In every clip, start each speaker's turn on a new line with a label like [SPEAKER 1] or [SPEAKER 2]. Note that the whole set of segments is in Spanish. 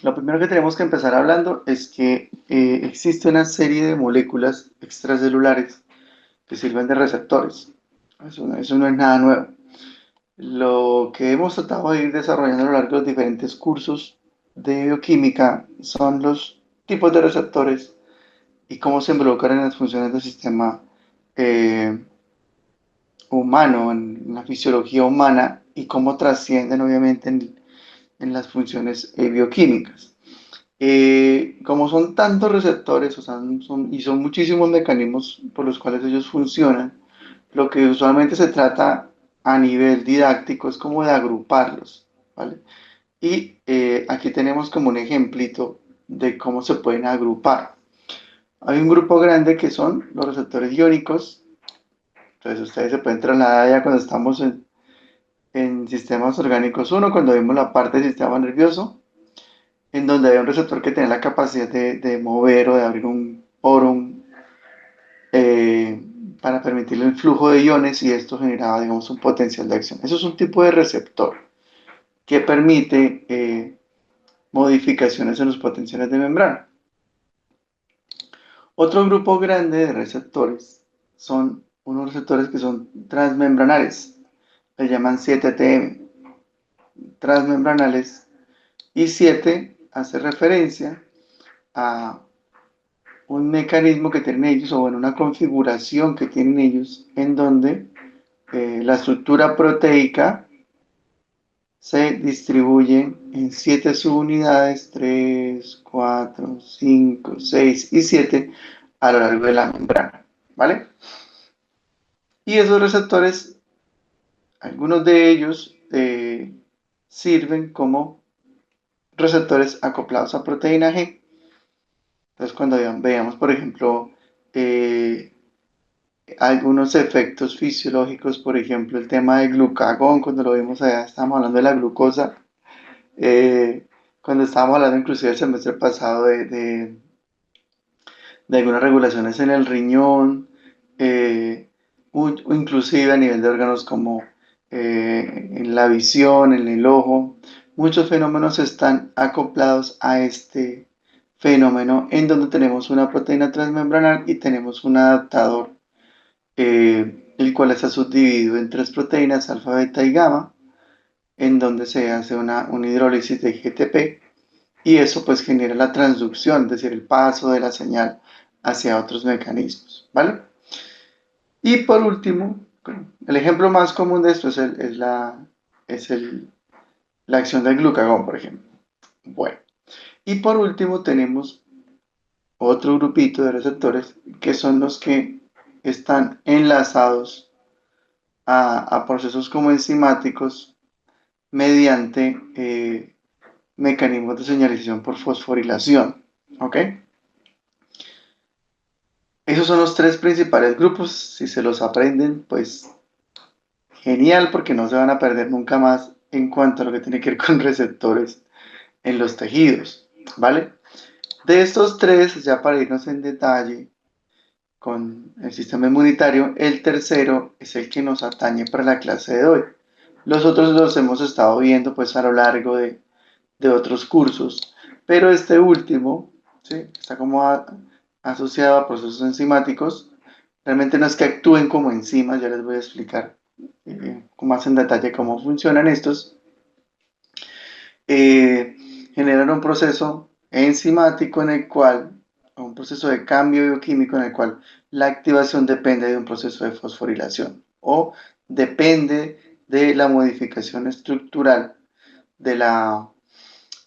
[SPEAKER 1] Lo primero que tenemos que empezar hablando es que existe una serie de moléculas extracelulares que sirven de receptores. Eso no es nada nuevo. Lo que hemos tratado de ir desarrollando a lo largo de los diferentes cursos de bioquímica son los tipos de receptores y cómo se involucran en las funciones del sistema eh, humano, en la fisiología humana y cómo trascienden obviamente en las funciones bioquímicas. Como son tantos receptores, o sea, y son muchísimos mecanismos por los cuales ellos funcionan, lo que usualmente se trata a nivel didáctico es como de agruparlos, ¿vale? Y aquí tenemos como un ejemplito de cómo se pueden agrupar. Hay un grupo grande que son los receptores iónicos, entonces ustedes se pueden trasladar ya cuando estamos en sistemas orgánicos uno, cuando vimos la parte del sistema nervioso, en donde había un receptor que tenía la capacidad de mover o de abrir un poro eh, para permitirle el flujo de iones y esto generaba, digamos, un potencial de acción. Eso es un tipo de receptor que permite modificaciones en los potenciales de membrana. Otro grupo grande de receptores son unos receptores que son transmembranales, le llaman 7TM, transmembranales, y 7 hace referencia a un mecanismo que tienen ellos, o bueno, una configuración que tienen ellos, en donde la estructura proteica se distribuye en 7 subunidades, 3, 4, 5, 6 y 7 a lo largo de la membrana, ¿vale? Y esos receptores, algunos de ellos sirven como receptores acoplados a proteína G. Entonces, cuando veamos, por ejemplo, eh, algunos efectos fisiológicos, por ejemplo, el tema del glucagón, cuando lo vimos allá, estábamos hablando de la glucosa, eh, cuando estábamos hablando inclusive el semestre pasado de algunas regulaciones en el riñón, o inclusive a nivel de órganos como en la visión, en el ojo, muchos fenómenos están acoplados a este fenómeno en donde tenemos una proteína transmembranal y tenemos un adaptador el cual está subdividido en tres proteínas, alfa, beta y gamma, en donde se hace una hidrólisis de GTP y eso pues genera la transducción, es decir, el paso de la señal hacia otros mecanismos, ¿vale? Y por último, el ejemplo más común de esto es la acción del glucagón, por ejemplo. Bueno, y por último tenemos otro grupito de receptores que son los que están enlazados a procesos como enzimáticos mediante mecanismos de señalización por fosforilación. ¿Ok? Esos son los tres principales grupos. Si se los aprenden, pues genial, porque no se van a perder nunca más en cuanto a lo que tiene que ver con receptores en los tejidos. ¿Vale? De estos tres, ya para irnos en detalle con el sistema inmunitario, el tercero es el que nos atañe para la clase de hoy. Los otros los hemos estado viendo pues a lo largo de otros cursos, pero este último, ¿sí? Está como asociado a procesos enzimáticos, realmente no es que actúen como enzimas, ya les voy a explicar con más en detalle cómo funcionan estos, eh, generan un proceso enzimático en el cual, un proceso de cambio bioquímico en el cual la activación depende de un proceso de fosforilación o depende de la modificación estructural de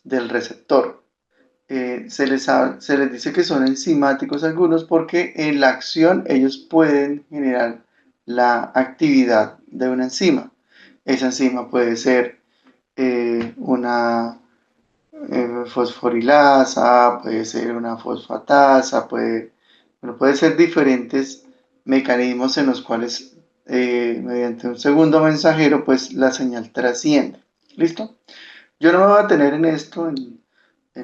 [SPEAKER 1] del receptor. Se les dice que son enzimáticos algunos porque en la acción ellos pueden generar la actividad de una enzima. Esa enzima puede ser una fosforilasa, puede ser una fosfatasa, bueno, puede ser diferentes mecanismos en los cuales mediante un segundo mensajero pues la señal trasciende. ¿Listo? Yo no me voy a tener en esto, en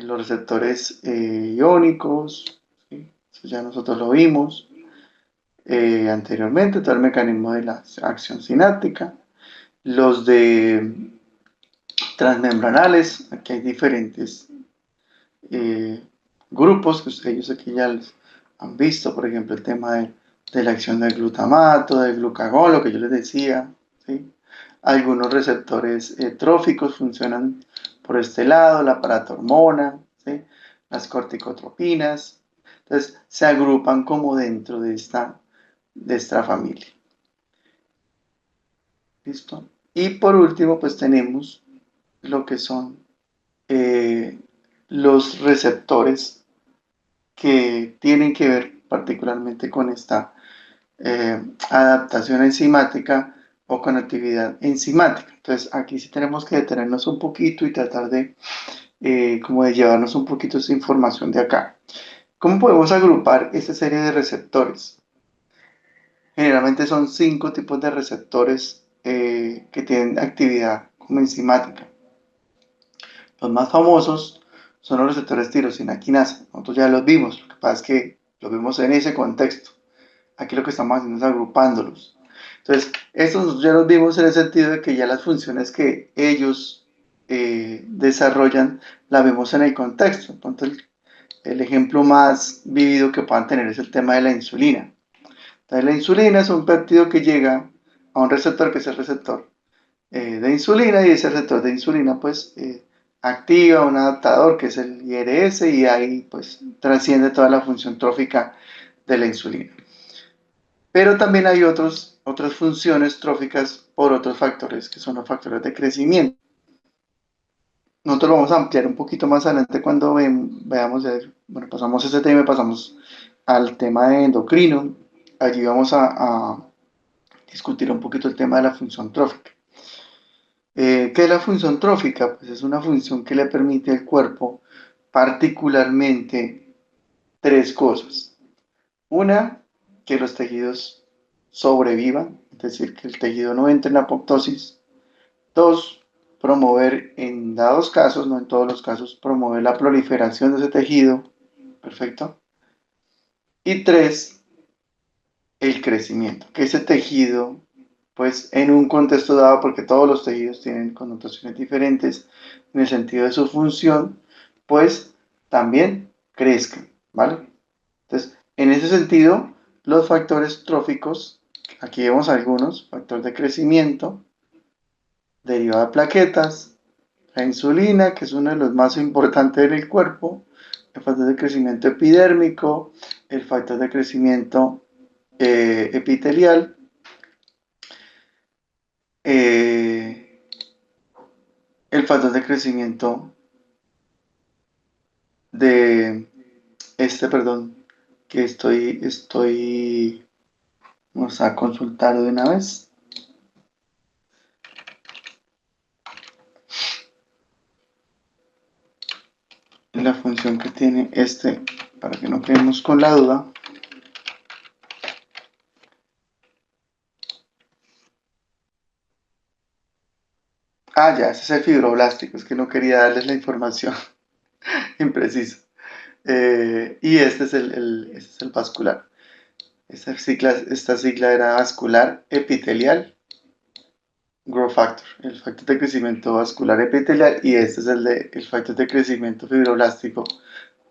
[SPEAKER 1] los receptores iónicos, ¿sí? Eso ya nosotros lo vimos anteriormente, todo el mecanismo de la acción sináptica. Los de transmembranales, aquí hay diferentes. eh, grupos que ustedes aquí ya les han visto, por ejemplo, el tema de la acción del glutamato, del glucagón, lo que yo les decía, ¿sí? Algunos receptores tróficos funcionan por este lado, la paratormona, ¿sí? Las corticotropinas. Entonces, se agrupan como dentro de esta familia. ¿Listo? Y por último, pues tenemos lo que son eh, los receptores que tienen que ver particularmente con esta adaptación enzimática o con actividad enzimática. Entonces aquí sí tenemos que detenernos un poquito y tratar de como de llevarnos un poquito esa información de acá. ¿Cómo podemos agrupar esta serie de receptores? Generalmente son 5 tipos de receptores que tienen actividad como enzimática. Los más famosos son los receptores tirosina quinasa. Nosotros ya los vimos, lo que pasa es que los vimos en ese contexto. Aquí lo que estamos haciendo es agrupándolos. Entonces, estos ya los vimos en el sentido de que ya las funciones que ellos desarrollan las vemos en el contexto. Entonces, el ejemplo más vivido que puedan tener es el tema de la insulina. Entonces, la insulina es un péptido que llega a un receptor que es el receptor de insulina y ese receptor de insulina pues activa un adaptador que es el IRS y ahí pues trasciende toda la función trófica de la insulina. Pero también hay otras funciones tróficas por otros factores que son los factores de crecimiento. Nosotros lo vamos a ampliar un poquito más adelante cuando veamos, bueno, pasamos ese tema y pasamos al tema de endocrino. Allí vamos a discutir un poquito el tema de la función trófica. ¿Qué es la función trófica? Pues es una función que le permite al cuerpo particularmente tres cosas. Una, que los tejidos sobrevivan, es decir, que el tejido no entre en apoptosis. Dos, promover en dados casos, no en todos los casos, promover la proliferación de ese tejido. Perfecto. Y tres, el crecimiento, que ese tejido, pues en un contexto dado, porque todos los tejidos tienen connotaciones diferentes en el sentido de su función, pues también crezcan, ¿vale? Entonces, en ese sentido, los factores tróficos, aquí vemos algunos, factor de crecimiento, derivado de plaquetas, la insulina, que es uno de los más importantes en el cuerpo, el factor de crecimiento epidérmico, el factor de crecimiento epitelial, eh, el factor de crecimiento de perdón, que vamos a consultar de una vez. La función que tiene para que no quedemos con la duda. Ah, ya, ese es el fibroblástico, es que no quería darles la información imprecisa. Y este es el vascular. Esta sigla era vascular epitelial growth factor, el factor de crecimiento vascular epitelial, y este es el factor de crecimiento fibroblástico.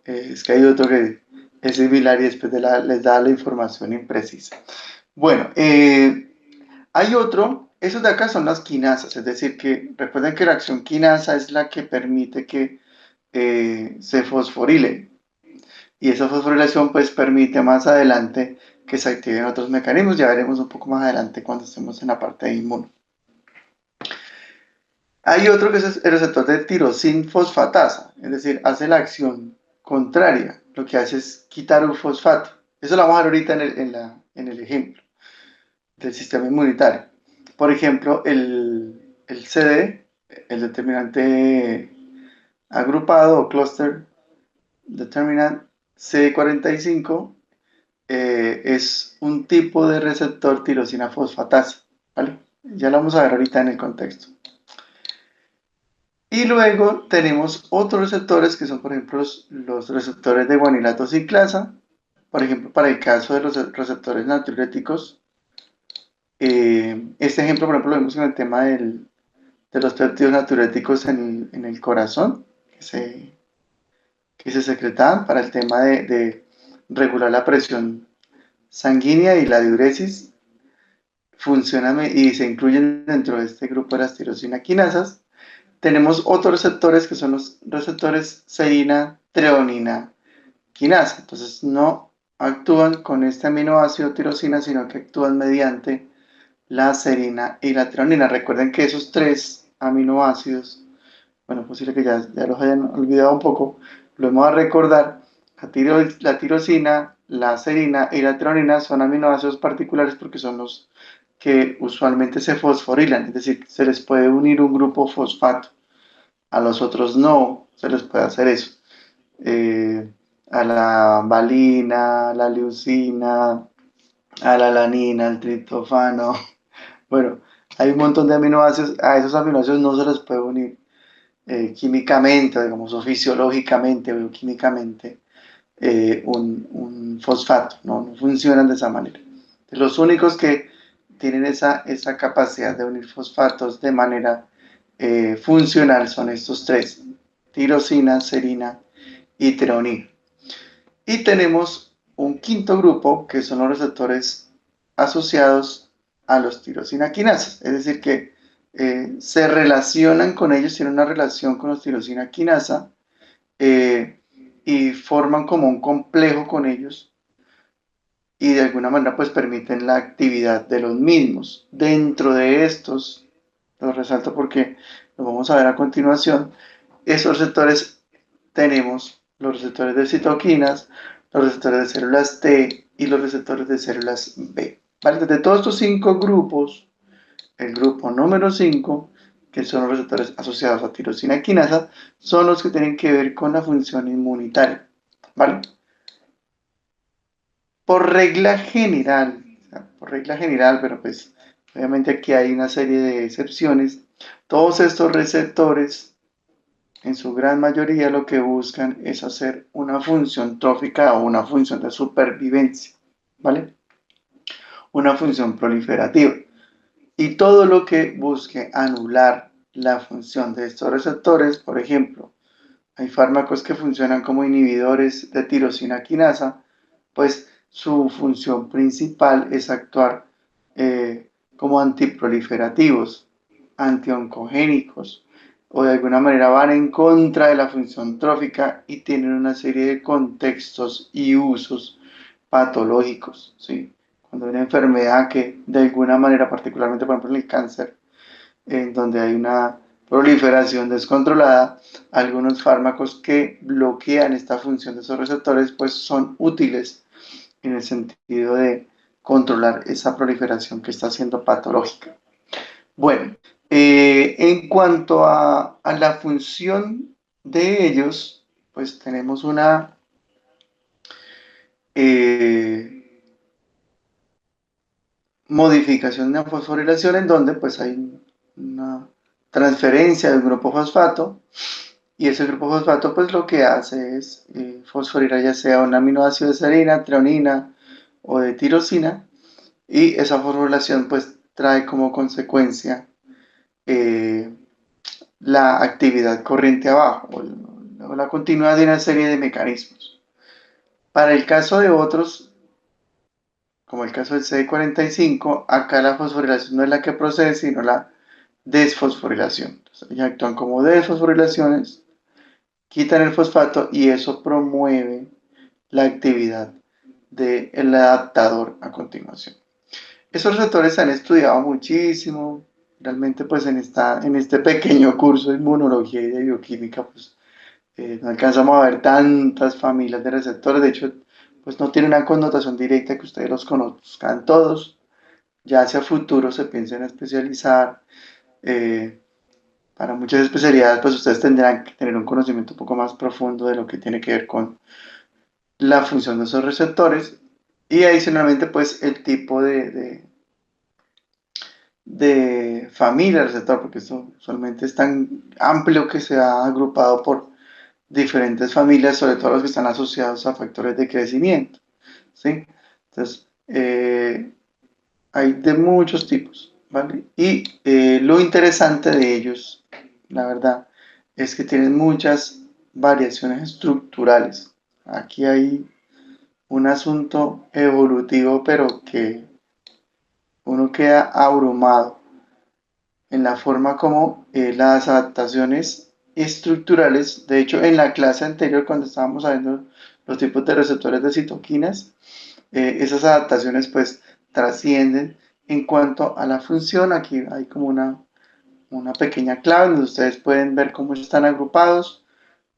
[SPEAKER 1] Es que hay otro que es similar y después les da la información imprecisa. Bueno, hay otro, esos de acá son las quinasas, es decir, que recuerden que la acción quinasa es la que permite que se fosforile. Y esa fosforilación pues permite más adelante que se activen otros mecanismos. Ya veremos un poco más adelante cuando estemos en la parte de inmuno. Hay otro que es el receptor de tirosin fosfatasa, es decir, hace la acción contraria. Lo que hace es quitar un fosfato. Eso lo vamos a ver ahorita en el ejemplo del sistema inmunitario. Por ejemplo, el CD, el determinante agrupado o cluster determinant CD45, es un tipo de receptor tirosina fosfatasa, ¿vale? Ya lo vamos a ver ahorita en el contexto. Y luego tenemos otros receptores que son, por ejemplo, los receptores de guanilato ciclasa, por ejemplo, para el caso de los receptores natriuréticos. Este ejemplo, por ejemplo, lo vemos en el tema de los péptidos natriuréticos en el corazón, que que se secretaban para el tema de regular la presión sanguínea y la diuresis, funcionan y se incluyen dentro de este grupo de las tirosina quinasas. Tenemos otros receptores que son los receptores serina, treonina, quinasa. Entonces no actúan con este aminoácido tirosina, sino que actúan mediante la serina y la treonina. Recuerden que esos tres aminoácidos, bueno, posible que ya los hayan olvidado un poco, lo vamos a recordar. La tirosina, la serina y la treonina son aminoácidos particulares porque son los que usualmente se fosforilan, es decir, se les puede unir un grupo fosfato. A los otros no se les puede hacer eso. Eh, a la valina, a la leucina, a la alanina, al triptofano. Bueno, hay un montón de aminoácidos. A esos aminoácidos no se les puede unir químicamente, digamos, o fisiológicamente, o químicamente, un fosfato. No funcionan de esa manera. Los únicos que tienen esa capacidad de unir fosfatos de manera funcional son estos tres: tirosina, serina y treonina. Y tenemos un quinto grupo que son los receptores asociados a los tirosina quinasas, es decir, que se relacionan con ellos, tienen una relación con los tirosina quinasa eh, y forman como un complejo con ellos y de alguna manera pues permiten la actividad de los mismos. Dentro de estos, los resalto porque lo vamos a ver a continuación, esos receptores tenemos los receptores de citoquinas, los receptores de células T y los receptores de células B. ¿Vale? De todos estos cinco grupos, el grupo número 5, que son los receptores asociados a tirosina quinasa, son los que tienen que ver con la función inmunitaria. ¿Vale? Por regla general, o sea, por regla general, pero pues obviamente aquí hay una serie de excepciones, todos estos receptores en su gran mayoría lo que buscan es hacer una función trófica o una función de supervivencia, ¿vale? Una función proliferativa. Y todo lo que busque anular la función de estos receptores, por ejemplo, hay fármacos que funcionan como inhibidores de tirosina quinasa, pues su función principal es actuar como antiproliferativos, antioncogénicos, o de alguna manera van en contra de la función trófica y tienen una serie de contextos y usos patológicos, ¿sí? Cuando hay una enfermedad que de alguna manera, particularmente por ejemplo en el cáncer, en donde hay una proliferación descontrolada, algunos fármacos que bloquean esta función de esos receptores pues son útiles en el sentido de controlar esa proliferación que está siendo patológica. Bueno, en cuanto a la función de ellos, pues tenemos una eh, modificación de la fosforilación en donde pues hay una transferencia de un grupo fosfato y ese grupo fosfato pues lo que hace es fosforilar ya sea un aminoácido de serina, treonina o de tirosina y esa fosforilación pues trae como consecuencia eh, la actividad corriente abajo o la continuidad de una serie de mecanismos. Para el caso de otros, como el caso del CD45, acá la fosforilación no es la que procede, sino la desfosforilación. Entonces, ellas actúan como desfosforilaciones, quitan el fosfato y eso promueve la actividad del adaptador a continuación. Esos receptores se han estudiado muchísimo, realmente pues en este pequeño curso de inmunología y de bioquímica pues no alcanzamos a ver tantas familias de receptores, de hecho pues no tiene una connotación directa que ustedes los conozcan todos, ya hacia futuro se piensa en especializar, eh, para muchas especialidades pues ustedes tendrán que tener un conocimiento un poco más profundo de lo que tiene que ver con la función de esos receptores y adicionalmente pues el tipo de familia del receptor, porque esto usualmente es tan amplio que se ha agrupado por diferentes familias, sobre todo los que están asociados a factores de crecimiento, ¿sí? Entonces, hay de muchos tipos, ¿vale? Y lo interesante de ellos, la verdad, es que tienen muchas variaciones estructurales. Aquí hay un asunto evolutivo, pero que uno queda abrumado en la forma como las adaptaciones estructurales, de hecho en la clase anterior cuando estábamos viendo los tipos de receptores de citoquinas, esas adaptaciones pues trascienden en cuanto a la función. Aquí hay como una pequeña clave donde ustedes pueden ver cómo están agrupados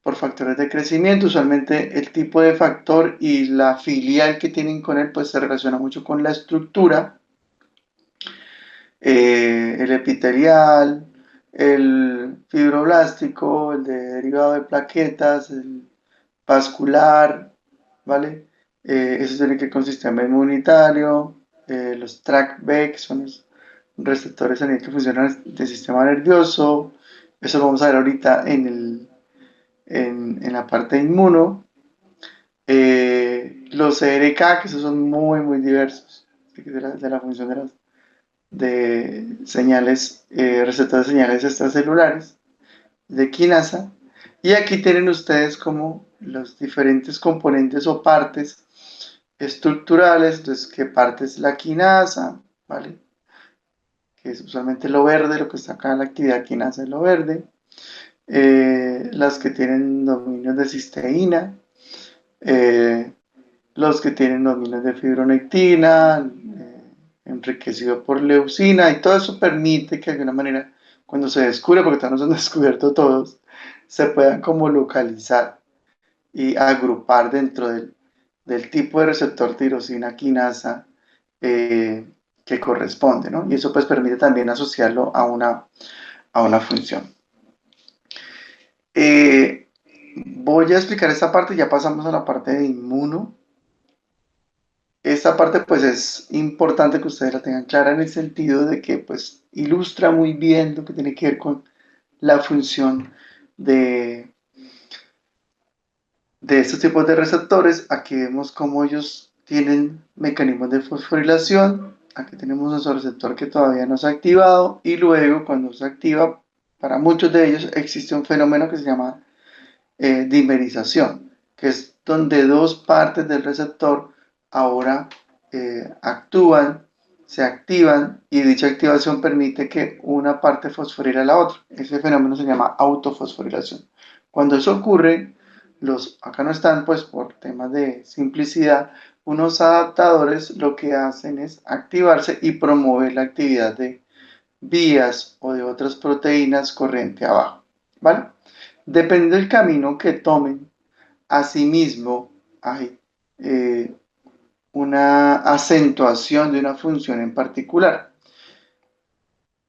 [SPEAKER 1] por factores de crecimiento. Usualmente el tipo de factor y la filial que tienen con él pues se relaciona mucho con la estructura, el epitelial, el fibroblástico, el de derivado de plaquetas, el vascular, ¿vale? Eso tiene que ver con sistema inmunitario, los TRAC-B, que son los receptores a nivel que funcionan del sistema nervioso. Eso lo vamos a ver ahorita en la parte inmuno. Los ERK, que esos son muy diversos, de la función de señales, receptores de señales extracelulares, de quinasa. Y aquí tienen ustedes como los diferentes componentes o partes estructurales. Entonces, ¿qué parte es la quinasa? ¿Vale? Que es usualmente lo verde, lo que está acá en la actividad quinasa es lo verde. Las que tienen dominios de cisteína, eh, los que tienen dominios de fibronectina, enriquecido por leucina, y todo eso permite que de alguna manera, cuando se descubre, porque todavía no se han descubierto todos, se puedan como localizar y agrupar dentro del tipo de receptor tirosina quinasa que corresponde, ¿no? Y eso pues permite también asociarlo a una función. Voy a explicar esta parte, ya pasamos a la parte de inmuno. Esta parte pues es importante que ustedes la tengan clara en el sentido de que pues ilustra muy bien lo que tiene que ver con la función de, de estos tipos de receptores. Aquí vemos cómo ellos tienen mecanismos de fosforilación. Aquí tenemos nuestro receptor que todavía no se ha activado y luego cuando se activa, para muchos de ellos existe un fenómeno que se llama dimerización, que es donde dos partes del receptor ahora actúan, se activan y dicha activación permite que una parte fosforile a la otra. Ese fenómeno se llama autofosforilación. Cuando eso ocurre, acá no están pues por temas de simplicidad, unos adaptadores lo que hacen es activarse y promover la actividad de vías o de otras proteínas corriente abajo, ¿vale? Depende del camino que tomen, asimismo hay eh, una acentuación de una función en particular.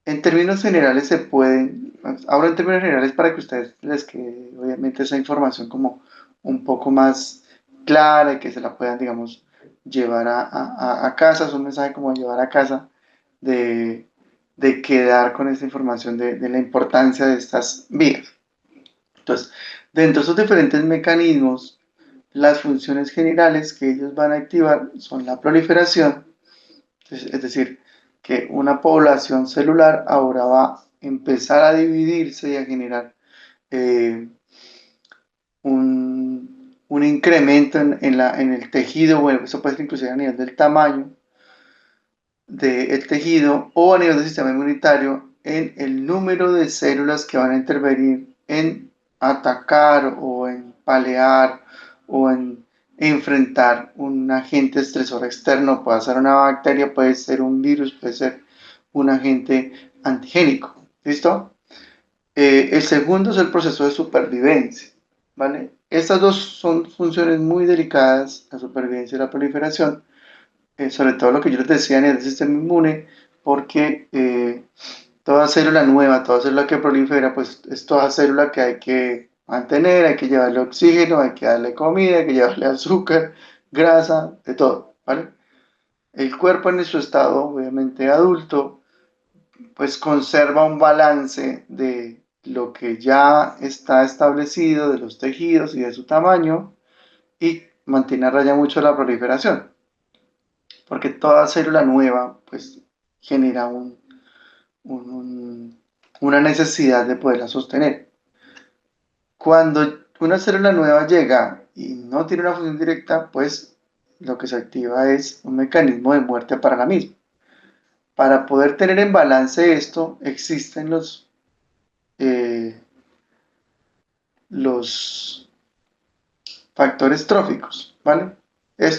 [SPEAKER 1] En términos generales se pueden, ahora en términos generales para que ustedes les quede obviamente esa información como un poco más clara y que se la puedan, digamos, llevar a casa, es un mensaje como llevar a casa de, de quedar con esta información de la importancia de estas vías. Entonces, dentro de esos diferentes mecanismos, las funciones generales que ellos van a activar son la proliferación, es decir, que una población celular ahora va a empezar a dividirse y a generar eh, un incremento en el tejido. Bueno, eso puede ser inclusive a nivel del tamaño del tejido o a nivel del sistema inmunitario en el número de células que van a intervenir en atacar o en palear o en enfrentar un agente estresor externo. Puede ser una bacteria, puede ser un virus, puede ser un agente antigénico. ¿Listo? El segundo es el proceso de supervivencia. ¿Vale? Estas dos son funciones muy delicadas, la supervivencia y la proliferación, sobre todo lo que yo les decía en el sistema inmune, porque toda célula nueva, toda célula que prolifera, pues es toda célula que hay que mantener, hay que llevarle oxígeno, hay que darle comida, hay que llevarle azúcar, grasa, de todo, ¿vale? El cuerpo en su estado, obviamente adulto, pues conserva un balance de lo que ya está establecido, de los tejidos y de su tamaño, y mantiene a raya mucho la proliferación, porque toda célula nueva, pues genera una necesidad de poderla sostener. Cuando una célula nueva llega y no tiene una función directa, pues lo que se activa es un mecanismo de muerte para la misma. Para poder tener en balance esto, existen los factores tróficos, ¿vale?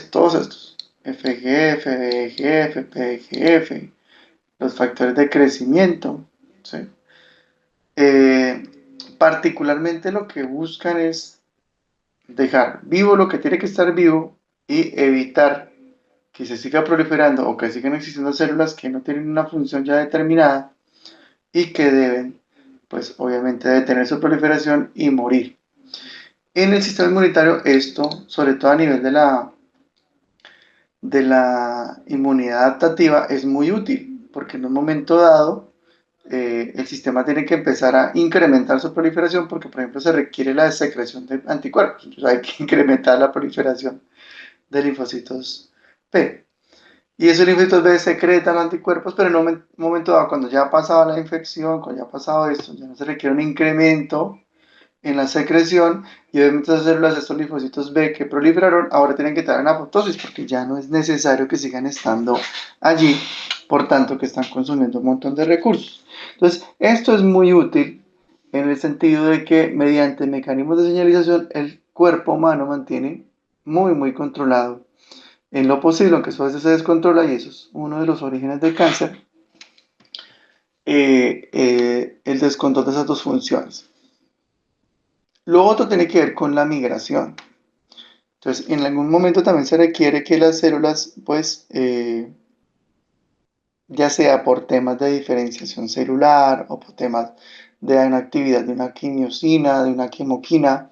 [SPEAKER 1] Todos estos, FGF, VEGF, PDGF, los factores de crecimiento, ¿sí? Eh, Particularmente lo que buscan es dejar vivo lo que tiene que estar vivo y evitar que se siga proliferando o que sigan existiendo células que no tienen una función ya determinada y que deben, pues obviamente, detener su proliferación y morir. En el sistema inmunitario esto, sobre todo a nivel de la inmunidad adaptativa, es muy útil porque en un momento dado el sistema tiene que empezar a incrementar su proliferación porque, por ejemplo, se requiere la secreción de anticuerpos. Entonces hay que incrementar la proliferación de linfocitos P. Y esos linfocitos B secretan anticuerpos, pero en un momento dado, cuando ya ha pasado la infección, cuando ya ha pasado esto, ya no se requiere un incremento en la secreción y obviamente esas células, estos linfocitos B que proliferaron, ahora tienen que estar en apoptosis porque ya no es necesario que sigan estando allí, por tanto que están consumiendo un montón de recursos. Entonces, esto es muy útil en el sentido de que mediante mecanismos de señalización el cuerpo humano mantiene muy controlado en lo posible, aunque eso a veces se descontrola y eso es uno de los orígenes del cáncer, el descontrol de esas dos funciones. Lo otro tiene que ver con la migración. Entonces, en algún momento también se requiere que las células, pues, ya sea por temas de diferenciación celular o por temas de inactividad de una quimiosina, de una quimoquina,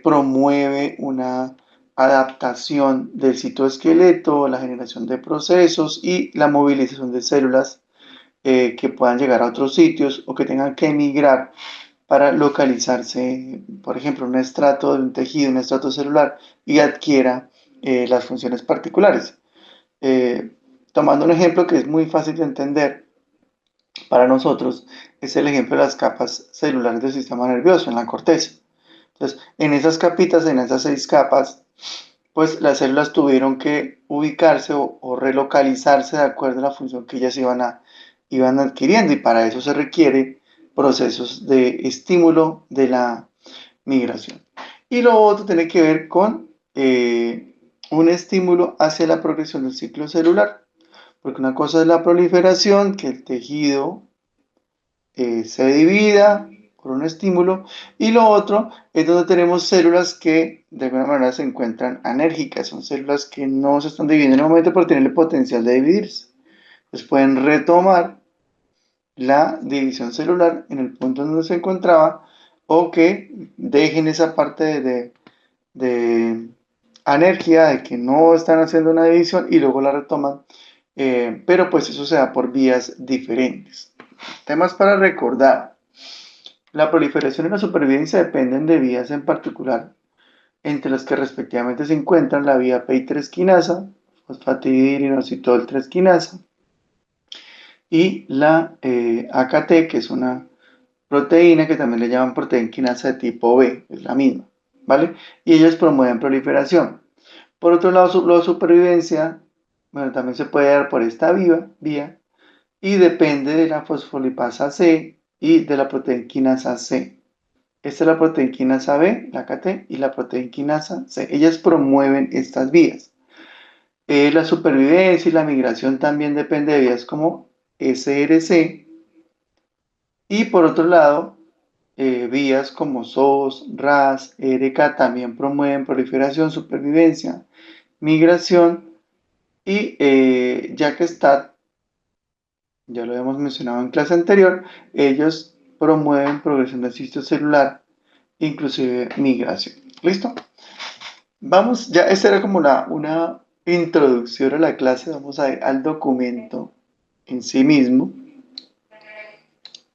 [SPEAKER 1] promueve una adaptación del citoesqueleto, la generación de procesos y la movilización de células que puedan llegar a otros sitios o que tengan que emigrar para localizarse, por ejemplo, un estrato de un tejido, un estrato celular y adquiera las funciones particulares. Eh, Tomando un ejemplo que es muy fácil de entender para nosotros, es el ejemplo de las capas celulares del sistema nervioso en la corteza. Entonces, en esas capitas, en esas 6 capas, pues las células tuvieron que ubicarse o relocalizarse de acuerdo a la función que ellas iban adquiriendo y para eso se requiere procesos de estímulo de la migración. Y lo otro tiene que ver con un estímulo hacia la progresión del ciclo celular, porque una cosa es la proliferación, que el tejido se divida por un estímulo, y lo otro es donde tenemos células que de alguna manera se encuentran anérgicas, son células que no se están dividiendo en un momento por tener el potencial de dividirse. Entonces pueden retomar la división celular en el punto donde se encontraba o que dejen esa parte de anergia, de que no están haciendo una división y luego la retoman, pero pues eso se da por vías diferentes. Temas para recordar. La proliferación y la supervivencia dependen de vías en particular, entre las que respectivamente se encuentran la vía PI3 quinasa, fosfatidilinositol 3 quinasa, y la AKT, que es una proteína que también le llaman proteína quinasa de tipo B, es la misma, ¿vale? Y ellas promueven proliferación. Por otro lado, la supervivencia, bueno, también se puede dar por esta vía y depende de la fosfolipasa C y de la proteína quinasa C. Esta es la proteína quinasa B, la KT, y la proteína quinasa C. Ellas promueven estas vías. La supervivencia y la migración también depende de vías como SRC y por otro lado, vías como SOS, RAS, ERK también promueven proliferación, supervivencia, migración y ya que está, ya lo habíamos mencionado en clase anterior, ellos promueven progresión del sitio celular, inclusive migración. ¿Listo? Vamos, ya esta era como una introducción a la clase, vamos a ir al documento en sí mismo,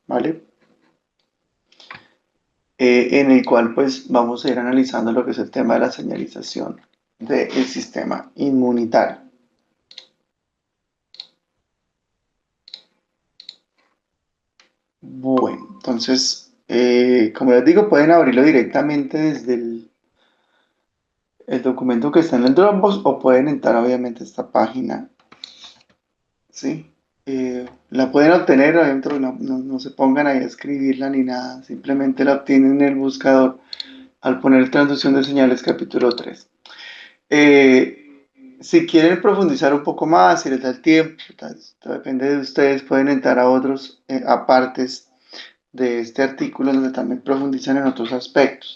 [SPEAKER 1] ¿vale? En el cual pues vamos a ir analizando lo que es el tema de la señalización del sistema inmunitario. Bueno, entonces Como les digo, pueden abrirlo directamente desde el documento que está en el Dropbox o pueden entrar obviamente a esta página, ¿sí? La pueden obtener adentro, no se pongan ahí a escribirla ni nada, simplemente la obtienen en el buscador al poner traducción de señales capítulo 3. Si quieren profundizar un poco más, si les da el tiempo, esto depende de ustedes, pueden entrar a otros apartes de este artículo donde también profundizan en otros aspectos.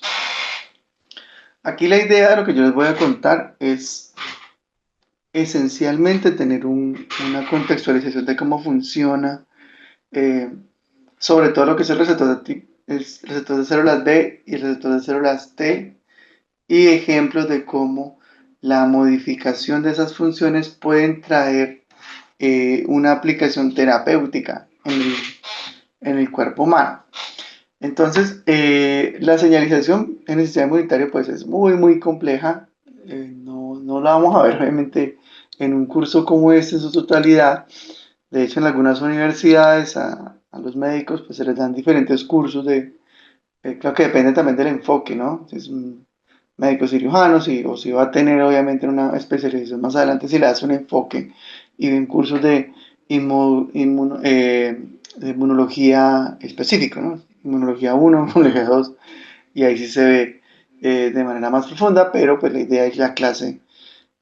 [SPEAKER 1] Aquí la idea de lo que yo les voy a contar es esencialmente tener una contextualización de cómo funciona, eh, sobre todo lo que es el receptor de células B y el receptor de células T, y ejemplos de cómo la modificación de esas funciones pueden traer una aplicación terapéutica en el cuerpo humano. Entonces, la señalización en el sistema inmunitario pues es muy compleja. No la vamos a ver obviamente en un curso como este en su totalidad. De hecho, en algunas universidades a los médicos pues se les dan diferentes cursos creo que depende también del enfoque, ¿no? Si es un médico cirujano, o si va a tener obviamente una especialización más adelante, si le das un enfoque y ven cursos de inmunología específico, ¿no? Inmunología 1, inmunología 2, y ahí sí se ve de manera más profunda, pero pues la idea es la clase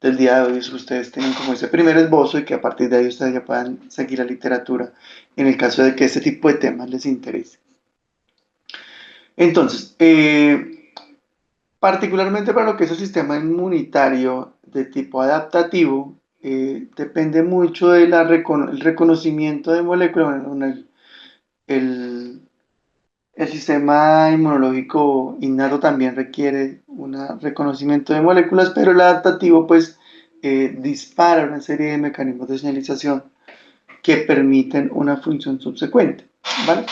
[SPEAKER 1] del día de hoy es que ustedes tengan como ese primer esbozo y que a partir de ahí ustedes ya puedan seguir la literatura en el caso de que este tipo de temas les interese. Entonces, particularmente para lo que es el sistema inmunitario de tipo adaptativo, depende mucho del reconocimiento de moléculas. Bueno, el, el sistema inmunológico innato también requiere un reconocimiento de moléculas, pero el adaptativo pues dispara una serie de mecanismos de señalización que permiten una función subsecuente, ¿vale?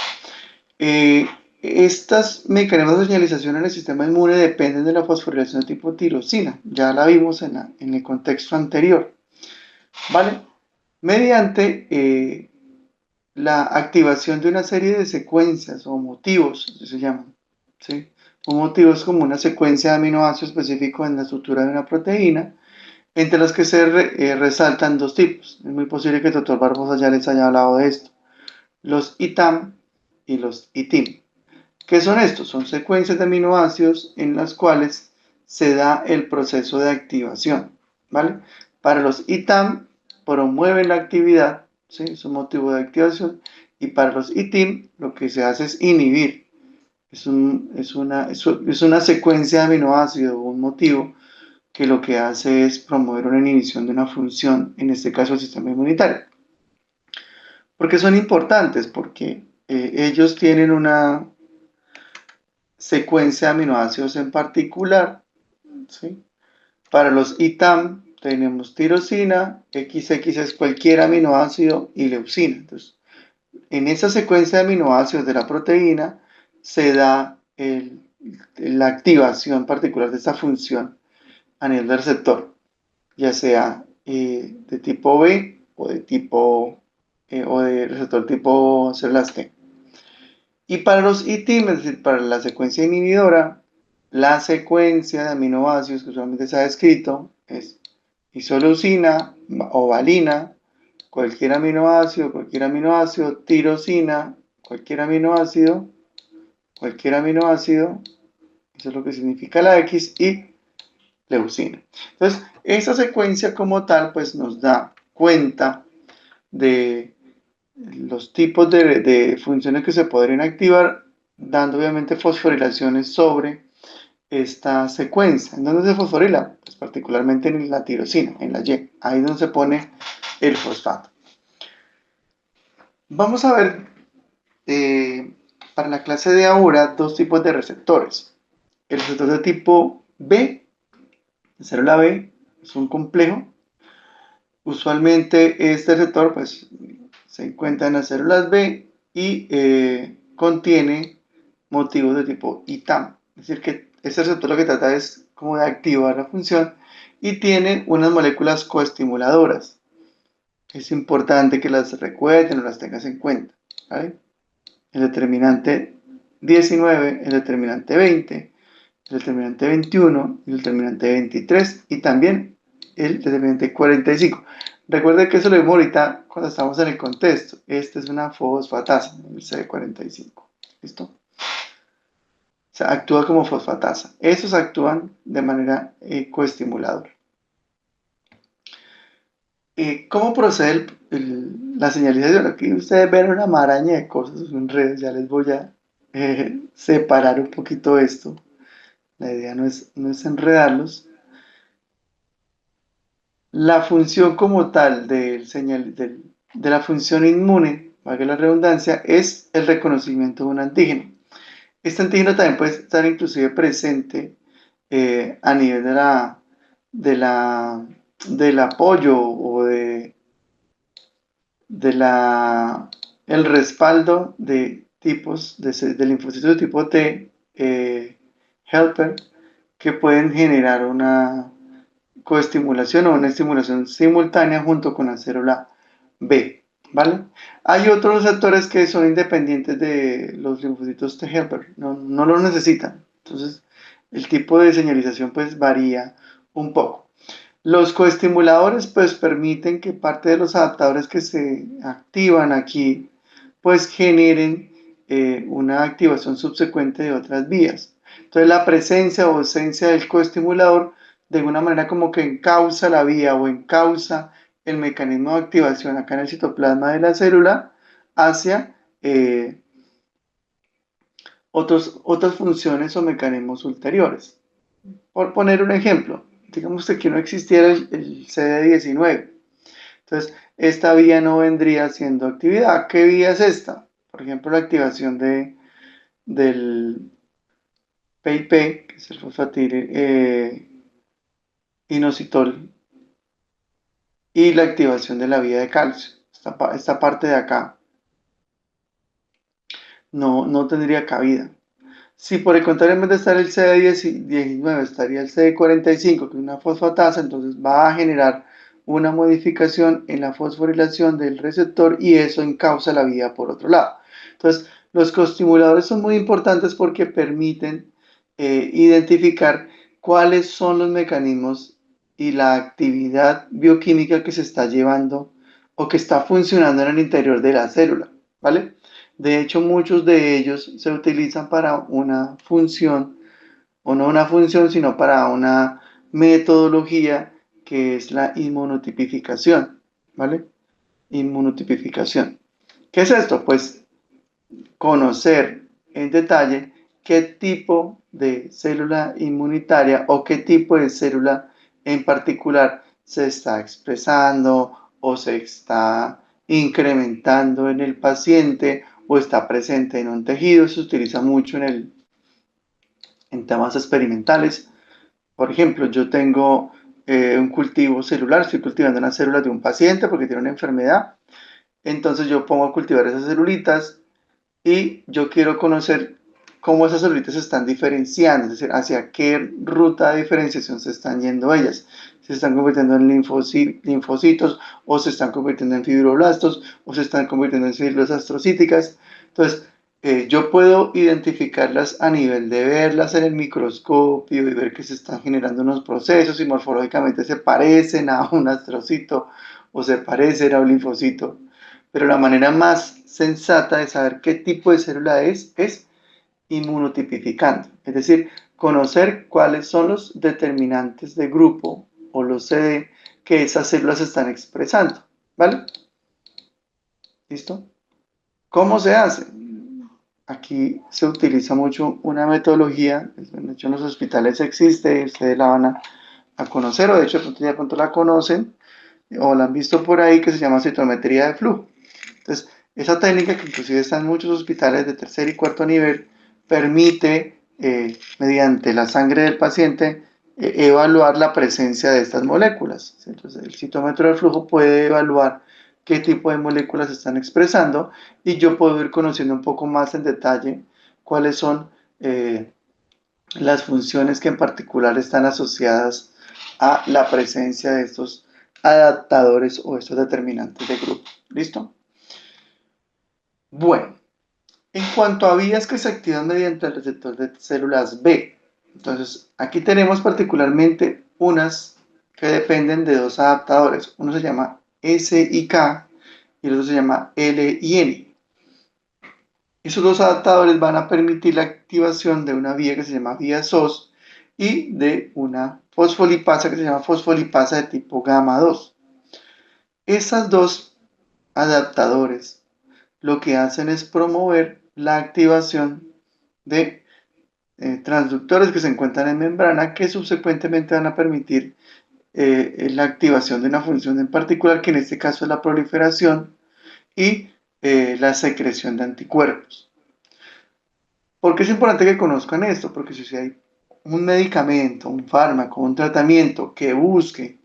[SPEAKER 1] Estos mecanismos de señalización en el sistema inmune dependen de la fosforilación de tipo tirosina, ya la vimos en el contexto anterior, ¿vale? Mediante la activación de una serie de secuencias o motivos, así se llaman, ¿sí? Un motivo es como una secuencia de aminoácidos específicos en la estructura de una proteína, entre las que resaltan dos tipos. Es muy posible que el doctor Barbosa ya les haya hablado de esto, los ITAM y los ITIM. ¿Qué son estos? Son secuencias de aminoácidos en las cuales se da el proceso de activación, ¿vale? Para los ITAM promueven la actividad, ¿sí? Es un motivo de activación, y para los ITIM lo que se hace es inhibir. Es una secuencia de aminoácidos, un motivo que lo que hace es promover una inhibición de una función, en este caso el sistema inmunitario. ¿Por qué son importantes? Porque ellos tienen una secuencia de aminoácidos en particular, ¿sí? Para los ITAM tenemos tirosina, XX es cualquier aminoácido y leucina. Entonces, en esa secuencia de aminoácidos de la proteína se da la activación particular de esta función a nivel del receptor, ya sea de tipo B o de receptor tipo células T. Y para los ITIM, es decir, para la secuencia inhibidora, la secuencia de aminoácidos que usualmente se ha descrito es isoleucina o valina, cualquier aminoácido, tirosina, cualquier aminoácido, eso es lo que significa la X, y leucina. Entonces, esa secuencia como tal, pues nos da cuenta de los tipos de funciones que se podrían activar, dando obviamente fosforilaciones sobre esta secuencia. ¿En dónde se fosforila? Pues particularmente en la tirosina, en la Y. Ahí es donde se pone el fosfato. Vamos a ver para la clase de ahora dos tipos de receptores. El receptor de tipo B, la célula B, es un complejo. Usualmente este receptor pues, se encuentra en las células B y contiene motivos de tipo ITAM. Es decir, que este receptor lo que trata es como de activar la función y tiene unas moléculas coestimuladoras. Es importante que las recuerden o las tengas en cuenta, ¿vale? El determinante 19, el determinante 20, el determinante 21, el determinante 23 y también el determinante 45. Recuerde que eso lo vimos ahorita cuando estamos en el contexto. Esta es una fosfatasa, el CD45. ¿Listo? O sea, actúa como fosfatasa. Estos actúan de manera coestimuladora. ¿Cómo procede la señalización? Aquí ustedes ven una maraña de cosas, un enredo. Ya les voy a separar un poquito esto. La idea no es enredarlos. La función como tal de la función inmune, valga la redundancia, es el reconocimiento de un antígeno. Este antígeno también puede estar inclusive presente a nivel de la, del apoyo o el respaldo de tipos de linfocitos de tipo T, helper, que pueden generar una coestimulación o una estimulación simultánea junto con la célula B, ¿vale? Hay otros receptores que son independientes de los linfocitos T helper, no los necesitan. Entonces, el tipo de señalización pues varía un poco. Los coestimuladores pues permiten que parte de los adaptadores que se activan aquí pues generen una activación subsecuente de otras vías. Entonces la presencia o ausencia del coestimulador de alguna manera como que encausa la vía o encausa el mecanismo de activación acá en el citoplasma de la célula hacia otras funciones o mecanismos ulteriores. Por poner un ejemplo, digamos que aquí no existiera el CD19. Entonces, esta vía no vendría siendo actividad. ¿Qué vía es esta? Por ejemplo, la activación del PIP, que es el fosfatil inositol, y la activación de la vía de calcio. Esta parte de acá no tendría cabida. Si por el contrario, en vez de estar el CD19, estaría el CD45, que es una fosfatasa, entonces va a generar una modificación en la fosforilación del receptor y eso encausa la vía por otro lado. Entonces, los coestimuladores son muy importantes porque permiten identificar cuáles son los mecanismos y la actividad bioquímica que se está llevando o que está funcionando en el interior de la célula, ¿vale? De hecho, muchos de ellos se utilizan para una función, o no una función, sino para una metodología que es la inmunotipificación, ¿vale? Inmunotipificación. ¿Qué es esto? Pues conocer en detalle qué tipo de célula inmunitaria o qué tipo de célula en particular se está expresando o se está incrementando en el paciente o está presente en un tejido. Se utiliza mucho en temas experimentales. Por ejemplo, yo tengo un cultivo celular, estoy cultivando una célula de un paciente porque tiene una enfermedad. Entonces yo pongo a cultivar esas celulitas y yo quiero conocer cómo esas celulitas se están diferenciando, es decir, hacia qué ruta de diferenciación se están yendo ellas. Se están convirtiendo en linfocitos o se están convirtiendo en fibroblastos o se están convirtiendo en células astrocíticas. Entonces, yo puedo identificarlas a nivel de verlas en el microscopio y ver que se están generando unos procesos y morfológicamente se parecen a un astrocito o se parecen a un linfocito. Pero la manera más sensata de saber qué tipo de célula es inmunotipificando, es decir, conocer cuáles son los determinantes de grupo o los CD que esas células están expresando, ¿vale? ¿Listo? ¿Cómo se hace? Aquí se utiliza mucho una metodología, de hecho en los hospitales existe, ustedes la van a conocer, o de hecho de pronto la conocen, o la han visto por ahí, que se llama citometría de flujo. Entonces, esa técnica que inclusive está en muchos hospitales de tercer y cuarto nivel, permite, mediante la sangre del paciente, evaluar la presencia de estas moléculas. Entonces, el citómetro de flujo puede evaluar qué tipo de moléculas se están expresando y yo puedo ir conociendo un poco más en detalle cuáles son las funciones que en particular están asociadas a la presencia de estos adaptadores o estos determinantes de grupo. ¿Listo? Bueno, En cuanto a vías que se activan mediante el receptor de células B, entonces aquí tenemos particularmente unas que dependen de dos adaptadores. Uno se llama S y K y el otro se llama L y N. Esos dos adaptadores van a permitir la activación de una vía que se llama vía SOS y de una fosfolipasa que se llama fosfolipasa de tipo gamma 2. Esas dos adaptadores lo que hacen es promover la activación de transductores que se encuentran en membrana que subsecuentemente van a permitir la activación de una función en particular, que en este caso es la proliferación y la secreción de anticuerpos. ¿Por qué es importante que conozcan esto? Porque si hay un medicamento, un fármaco, un tratamiento que busque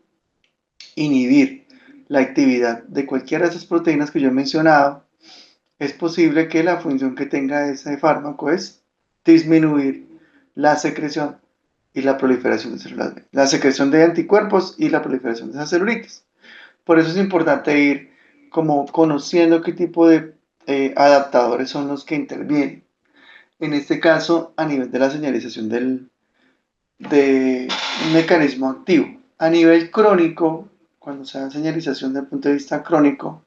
[SPEAKER 1] inhibir la actividad de cualquiera de esas proteínas que yo he mencionado, es posible que la función que tenga ese fármaco es disminuir la secreción y la proliferación de células B, la secreción de anticuerpos y la proliferación de esas celulitas. Por eso es importante ir como conociendo qué tipo de adaptadores son los que intervienen. En este caso, a nivel de la señalización de un mecanismo activo. A nivel crónico, cuando se da señalización desde el punto de vista crónico,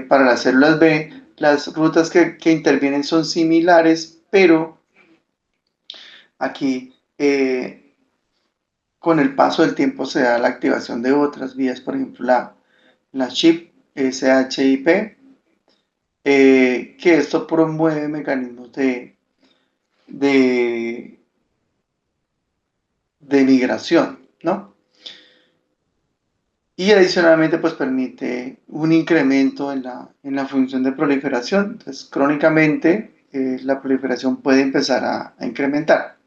[SPEAKER 1] para las células B, las rutas que intervienen son similares, pero aquí con el paso del tiempo se da la activación de otras vías, por ejemplo la CHIP, SHIP, que esto promueve mecanismos de, de migración, ¿no? Y adicionalmente pues permite un incremento en la función de proliferación. Entonces crónicamente la proliferación puede empezar a incrementar.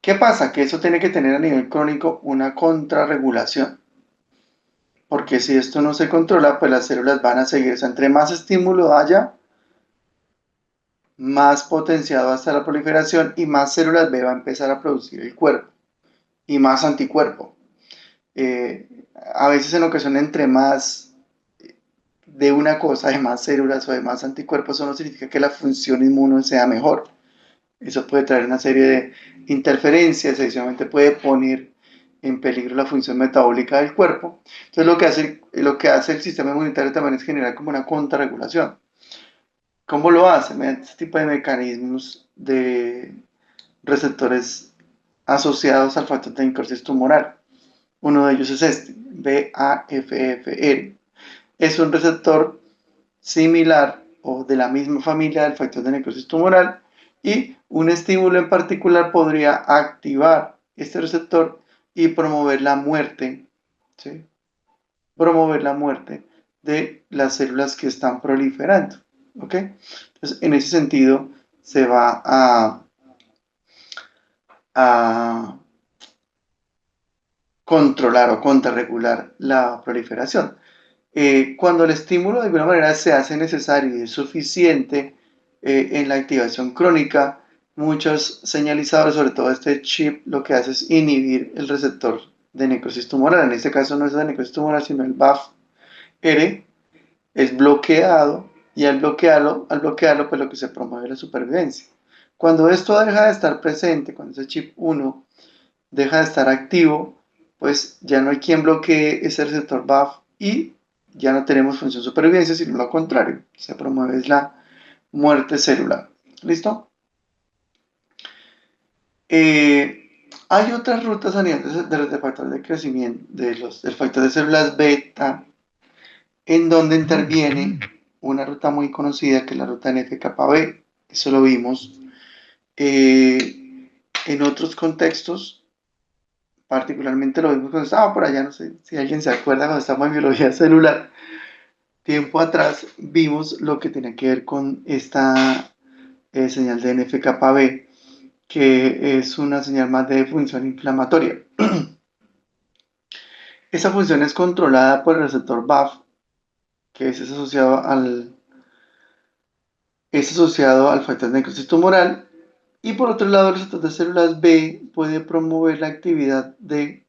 [SPEAKER 1] ¿Qué pasa? Que eso tiene que tener a nivel crónico una contrarregulación, porque si esto no se controla, pues las células van a seguir. O sea, entre más estímulo haya, más potenciado va a estar la proliferación y más células B va a empezar a producir el cuerpo y más anticuerpo. A veces en ocasiones entre más de una cosa, de más células o de más anticuerpos, eso no significa que la función inmune sea mejor. Eso puede traer una serie de interferencias, adicionalmente puede poner en peligro la función metabólica del cuerpo. Entonces lo que hace el sistema inmunitario también es generar como una contrarregulación. ¿Cómo lo hace? Mediante este tipo de mecanismos de receptores asociados al factor de necrosis tumoral. Uno de ellos es este, BAFFR. Es un receptor similar o de la misma familia del factor de necrosis tumoral y un estímulo en particular podría activar este receptor y promover la muerte, ¿sí? Promover la muerte de las células que están proliferando, ¿ok? Entonces, en ese sentido, se va a controlar o contrarregular la proliferación. Cuando el estímulo de alguna manera se hace necesario y es suficiente en la activación crónica, muchos señalizadores, sobre todo este chip, lo que hace es inhibir el receptor de necrosis tumoral. En este caso no es de necrosis tumoral, sino el BAFF-R, es bloqueado y al bloquearlo, pues lo que se promueve es la supervivencia. Cuando esto deja de estar presente, cuando ese chip 1 deja de estar activo, pues ya no hay quien bloquee ese receptor BAFF y ya no tenemos función supervivencia, sino lo contrario, se promueve la muerte celular. ¿Listo? Hay otras rutas a nivel de factor de crecimiento, del factor de células beta, en donde interviene una ruta muy conocida que es la ruta NF-κB. Eso lo vimos en otros contextos. Particularmente lo vimos cuando estaba por allá, no sé si alguien se acuerda, cuando estábamos en biología celular, tiempo atrás vimos lo que tenía que ver con esta señal de NF-κB, que es una señal más de función inflamatoria. Esa función es controlada por el receptor BAFF, que es asociado al factor de necrosis tumoral, y por otro lado el receptor de células B puede promover la actividad de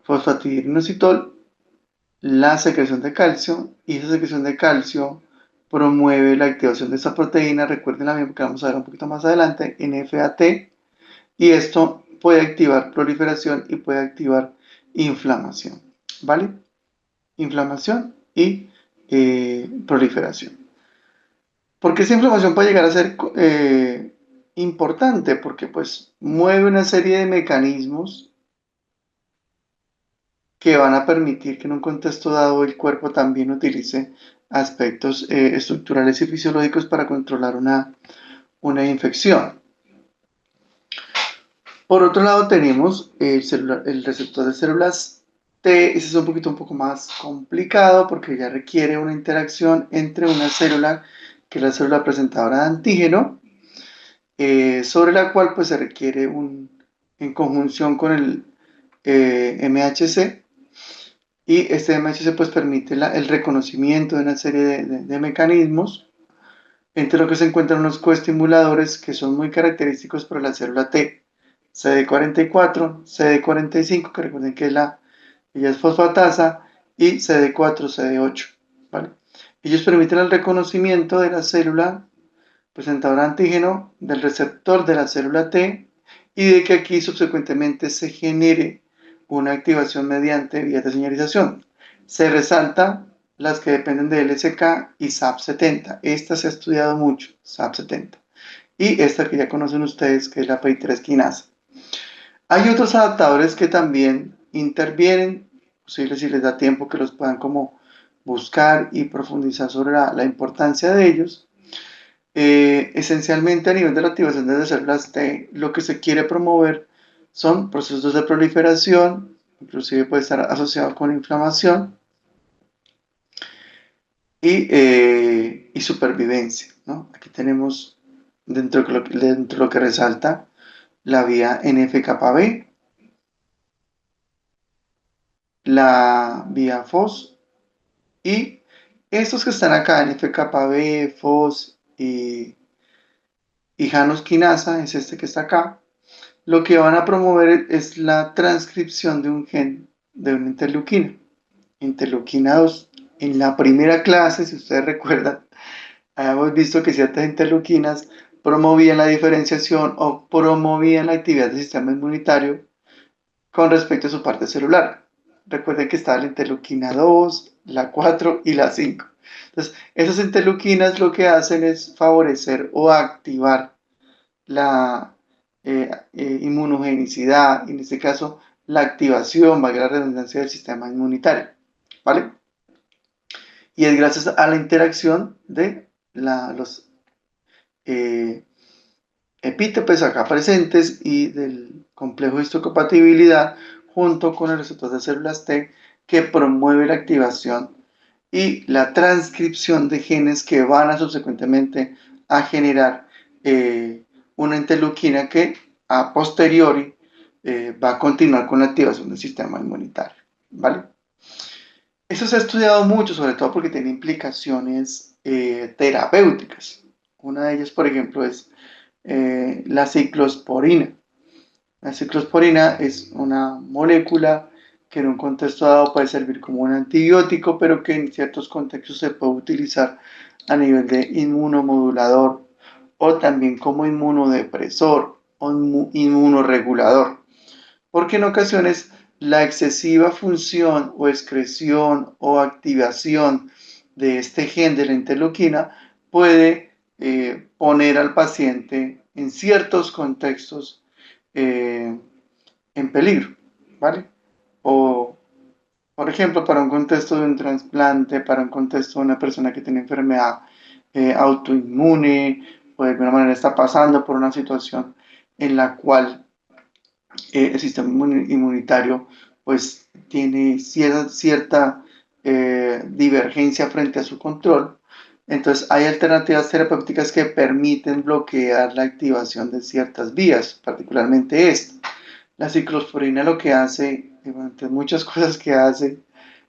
[SPEAKER 1] fosfatidilinositol, la secreción de calcio, y esa secreción de calcio promueve la activación de esa proteína, recuerden la misma que vamos a ver un poquito más adelante, NFAT, y esto puede activar proliferación y puede activar inflamación, ¿vale? Inflamación y proliferación. ¿Por qué esa inflamación puede llegar a ser importante? Porque pues mueve una serie de mecanismos que van a permitir que en un contexto dado el cuerpo también utilice aspectos estructurales y fisiológicos para controlar una infección. Por otro lado tenemos el receptor de células T. Ese es un poco más complicado porque ya requiere una interacción entre una célula, que es la célula presentadora de antígeno, sobre la cual pues se requiere en conjunción con el MHC, y este MHC pues permite el reconocimiento de una serie de mecanismos, entre lo que se encuentran unos coestimuladores que son muy característicos para la célula T: CD44, CD45, que recuerden que ella es fosfatasa, y CD4, CD8, ¿vale? Ellos permiten el reconocimiento de la célula presentadora de antígeno, del receptor de la célula T, y de que aquí subsecuentemente se genere una activación mediante vías de señalización. Se resalta las que dependen de LSK y SAP70. Esta se ha estudiado mucho, SAP70. Y esta que ya conocen ustedes, que es la PI3 quinasa. Hay otros adaptadores que también intervienen, posible si les da tiempo que los puedan como buscar y profundizar sobre la importancia de ellos. Esencialmente, a nivel de la activación de las células T, lo que se quiere promover son procesos de proliferación, inclusive puede estar asociado con inflamación y supervivencia, ¿no? Aquí tenemos dentro de lo que resalta la vía NF-κB, la vía FOS, y estos que están acá, NF-κB, FOS y Janus quinasa, es este que está acá. Lo que van a promover es la transcripción de un gen de una interleuquina 2. En la primera clase, si ustedes recuerdan, habíamos visto que ciertas interleuquinas promovían la diferenciación o promovían la actividad del sistema inmunitario con respecto a su parte celular. Recuerden que estaba la interleuquina 2, la 4 y la 5. Entonces, esas interleuquinas lo que hacen es favorecer o activar la inmunogenicidad, en este caso la activación, valga la redundancia, del sistema inmunitario, ¿vale? Y es gracias a la interacción de los epítopes acá presentes y del complejo de histocompatibilidad junto con el receptor de células T, que promueve la activación y la transcripción de genes que van a subsecuentemente a generar una interleuquina que a posteriori va a continuar con la activación del sistema inmunitario, ¿vale? Eso se ha estudiado mucho, sobre todo porque tiene implicaciones terapéuticas. Una de ellas, por ejemplo, es la ciclosporina. La ciclosporina es una molécula que en un contexto dado puede servir como un antibiótico, pero que en ciertos contextos se puede utilizar a nivel de inmunomodulador o también como inmunodepresor o inmunoregulador, porque en ocasiones la excesiva función o excreción o activación de este gen de la interleuquina puede poner al paciente en ciertos contextos en peligro, ¿vale? O, por ejemplo, para un contexto de un trasplante, para un contexto de una persona que tiene enfermedad autoinmune, o de alguna manera está pasando por una situación en la cual el sistema inmunitario pues tiene cierta divergencia frente a su control. Entonces hay alternativas terapéuticas que permiten bloquear la activación de ciertas vías, particularmente esta. La ciclosporina lo que hace, entre muchas cosas que hace,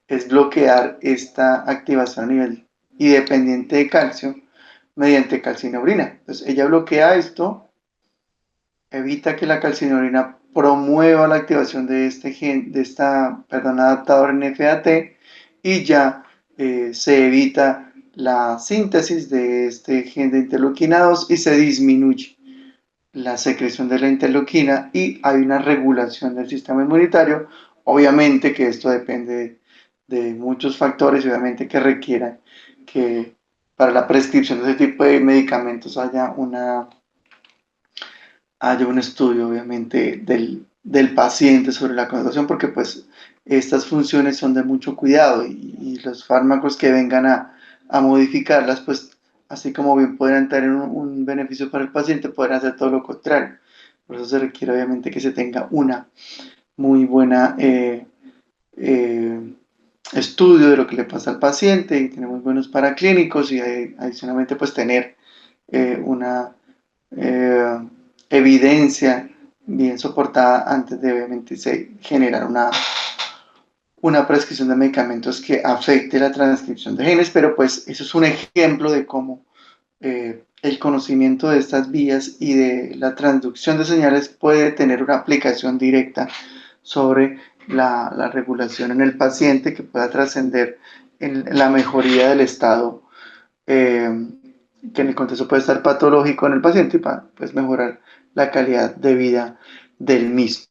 [SPEAKER 1] es bloquear esta activación a nivel y dependiente de calcio mediante calcineurina. Entonces ella bloquea esto, evita que la calcineurina promueva la activación de este gen, perdón, adaptador NFAT, y ya se evita la síntesis de este gen de interleuquina 2 y se disminuye la secreción de la interleuquina y hay una regulación del sistema inmunitario. Obviamente que esto depende de muchos factores y obviamente que requieran que para la prescripción de ese tipo de medicamentos haya un estudio obviamente del paciente sobre la concentración porque pues estas funciones son de mucho cuidado y los fármacos que vengan a modificarlas pues así como bien podrían tener un beneficio para el paciente, podrían hacer todo lo contrario. Por eso se requiere obviamente que se tenga una muy buena estudio de lo que le pasa al paciente y tener muy buenos paraclínicos y adicionalmente pues tener una eh, evidencia bien soportada antes de obviamente generar una prescripción de medicamentos que afecte la transcripción de genes, pero pues eso es un ejemplo de cómo el conocimiento de estas vías y de la transducción de señales puede tener una aplicación directa sobre la regulación en el paciente que pueda trascender en la mejoría del estado eh, que en el contexto puede estar patológico en el paciente y para pues, mejorar la calidad de vida del mismo.